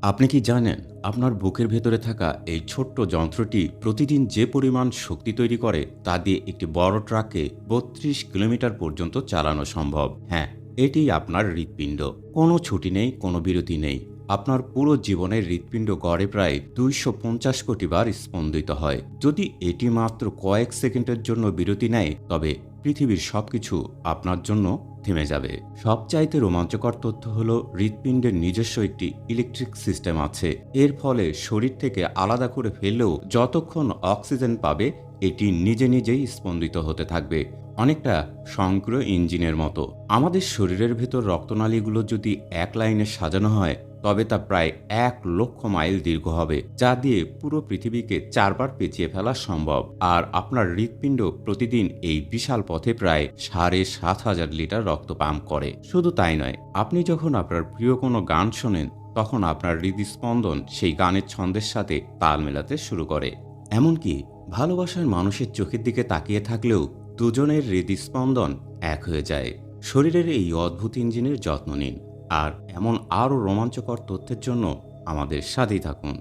আপনি কি জানেন আপনার বুকের ভেতরে থাকা এই ছোট্ট যন্ত্রটি প্রতিদিন যে পরিমাণ শক্তি তৈরি করে তা দিয়ে একটি বড় ট্রাককে ৩২ কিলোমিটার পর্যন্ত চালানো সম্ভব। হ্যাঁ, এটি আপনার হৃৎপিণ্ড। কোনো ছুটি নেই, কোনো বিরতি নেই। আপনার পুরো জীবনের হৃৎপিণ্ড গড়ে প্রায় ২৫০ কোটি বার স্পন্দিত হয়। যদি এটি মাত্র কয়েক সেকেন্ডের জন্য বিরতি নেয়, তবে পৃথিবীর সবকিছু আপনার জন্য থেমে যাবে। সবচাইতে রোমাঞ্চকর তথ্য হলো হৃৎপিণ্ডের নিজস্ব একটি ইলেকট্রিক সিস্টেম আছে। এর ফলে শরীর থেকে আলাদা করে ফেললেও যতক্ষণ অক্সিজেন পাবে এটি নিজে নিজেই স্পন্দিত হতে থাকবে, অনেকটা স্বয়ংক্রিয় ইঞ্জিনের মতো। আমাদের শরীরের ভেতর রক্তনালীগুলো যদি এক লাইনে সাজানো হয় তবে তা প্রায় ১,০০,০০০ মাইল দীর্ঘ হবে, যা দিয়ে পুরো পৃথিবীকে ৪ বার পেঁচিয়ে ফেলা সম্ভব। আর আপনার হৃৎপিণ্ড প্রতিদিন এই বিশাল পথে প্রায় ৭,৫০০ লিটার রক্ত পাম্প করে। শুধু তাই নয়, আপনি যখন আপনার প্রিয় কোনো গান শোনেন তখন আপনার হৃদস্পন্দন সেই গানের ছন্দের সাথে তাল মেলাতে শুরু করে। এমনকি ভালোবাসার মানুষের চোখের দিকে তাকিয়ে থাকলেও দুজনের হৃদস্পন্দন এক হয়ে যায়। শরীরের এই অদ্ভুত ইঞ্জিনের যত্ন নিন। আর এমন আরও রোমাঞ্চকর তথ্যের জন্য আমাদের সাথেই থাকুন।